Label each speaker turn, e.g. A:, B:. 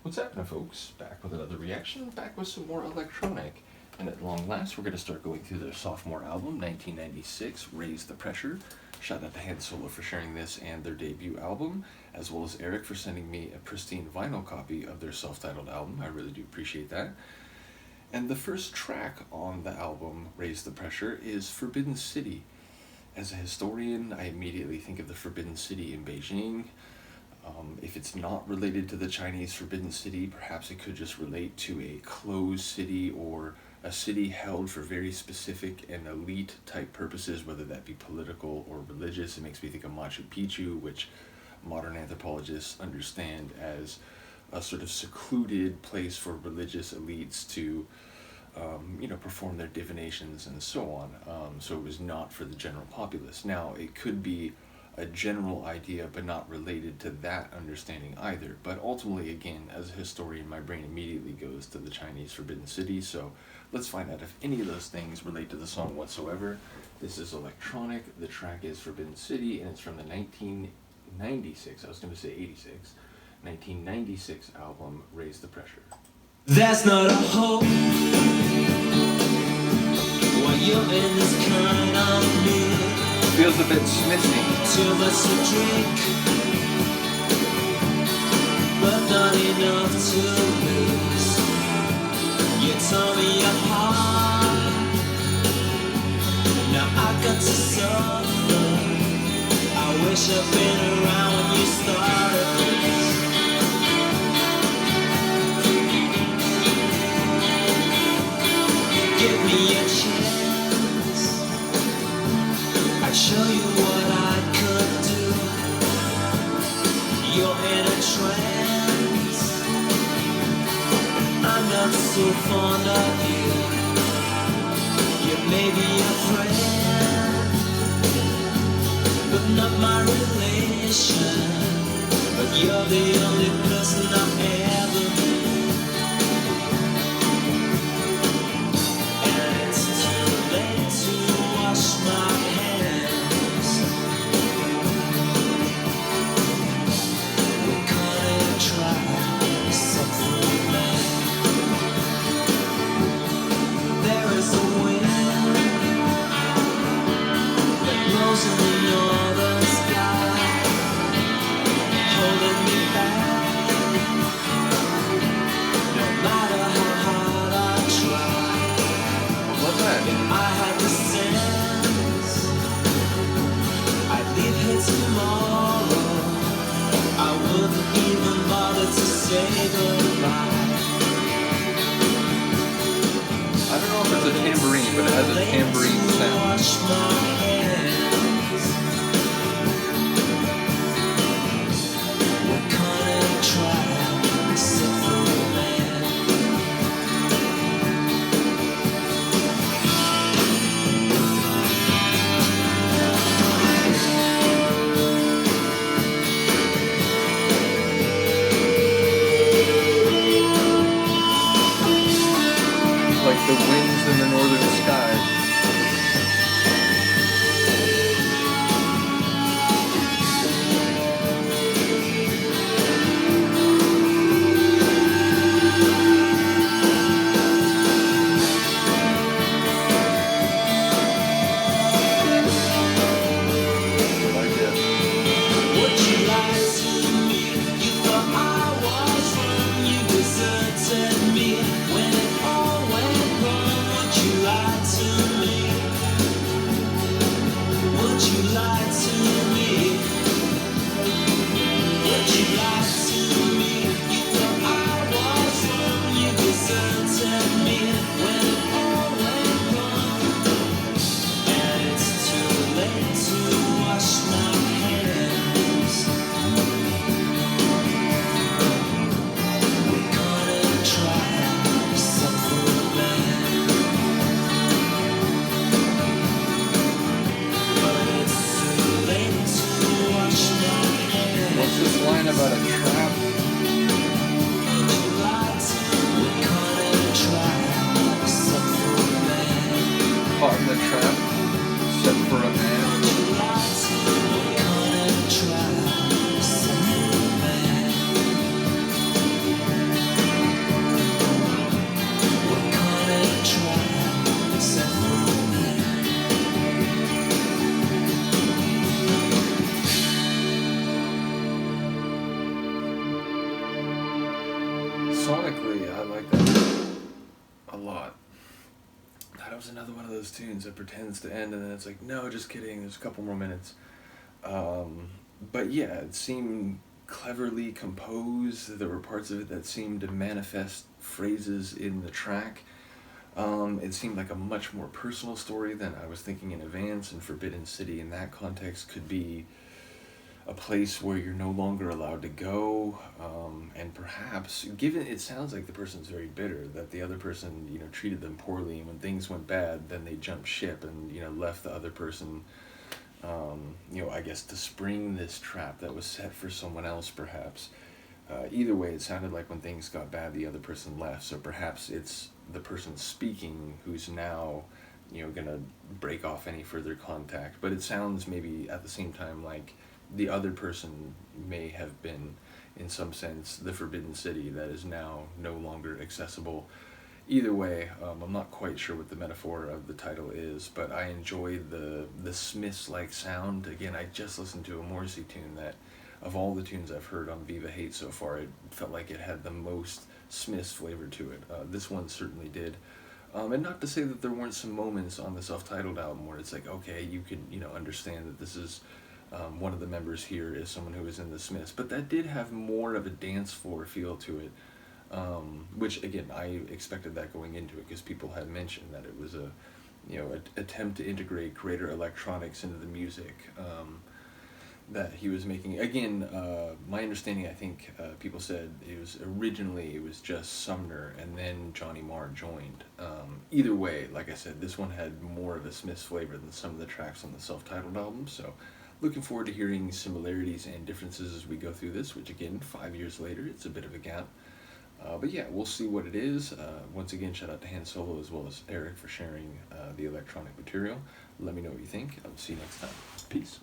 A: What's happening, folks? Back with another reaction, back with some more electronic. And at long last, we're going to start going through their sophomore album, 1996, Raise the Pressure. Shout out to Han Solo for sharing this and their debut album, as well as Eric for sending me a pristine vinyl copy of their self-titled album. I really do appreciate that. And the first track on the album, Raise the Pressure, is Forbidden City. As a historian, I immediately think of the Forbidden City in Beijing. If it's not related to the Chinese Forbidden City, perhaps it could just relate to a closed city or a city held for very specific and elite type purposes, whether that be political or religious. It makes me think of Machu Picchu, which modern anthropologists understand as a sort of secluded place for religious elites to perform their divinations and so on. So it was not for the general populace. Now, it could be a general idea, but not related to that understanding either. But ultimately, again, as a historian, my brain immediately goes to the Chinese Forbidden City. So let's find out if any of those things relate to the song whatsoever. This is electronic. The track is Forbidden City, and it's from the 1996, I was going to say 86, 1996 album, Raise the Pressure.
B: There's not a hope while you're in this kind of mood.
A: Feels a bit smithy.
B: Too much to drink, but not enough to lose. You tore me apart. Now I got to suffer. I wish I'd been around when you started this. Give me a chance. I'd show you what I could do. You're in a trance. I'm not so fond of you. You may be a friend, but not my relation. But you're the only person I've ever been. And it's too late to wash my hands. We're gonna try something, man. There is a wind that blows in the northern sky, holding me back. No matter how hard I try,
A: Love that.
B: if I had the sense, I'd leave here tomorrow. I wouldn't even bother to say goodbye.
A: I don't know if it's a tambourine, but it has a tambourine sound.
B: Wash my hands. We're gonna try something, man.
A: Like the winds in the northern sky. sonically, I like that a lot. That was another one of those tunes that pretends to end and then it's like, no, just kidding, there's a couple more minutes. But yeah, it seemed cleverly composed. There were parts of it that seemed to manifest phrases in the track. It seemed like a much more personal story than I was thinking in advance, and Forbidden City in that context could be a place where you're no longer allowed to go, and perhaps, given it sounds like the person's very bitter, that the other person, treated them poorly, and when things went bad, then they jumped ship and, left the other person, I guess to spring this trap that was set for someone else, perhaps. Either way, it sounded like when things got bad, the other person left, so perhaps it's the person speaking who's now, gonna break off any further contact, but it sounds maybe at the same time like the other person may have been, in some sense, the Forbidden City that is now no longer accessible. Either way, I'm not quite sure what the metaphor of the title is, but I enjoyed the Smiths-like sound. Again, I just listened to a Morrissey tune that, of all the tunes I've heard on Viva Hate so far, it felt like it had the most Smiths flavor to it. This one certainly did. And not to say that there weren't some moments on the self-titled album where it's like, okay, you could, understand that this is one of the members here is someone who is in the Smiths, but that did have more of a dance floor feel to it, which again I expected that going into it because people had mentioned that it was a attempt to integrate greater electronics into the music that he was making. Again, my understanding, I think people said it was just Sumner and then Johnny Marr joined. Either way, like I said, this one had more of a Smiths flavor than some of the tracks on the self-titled album, so looking forward to hearing similarities and differences as we go through this, which again, 5 years later, it's a bit of a gap. But yeah, we'll see what it is. Once again, shout out to Han Solo as well as Eric for sharing the electronic material. Let me know what you think. I'll see you next time. Peace.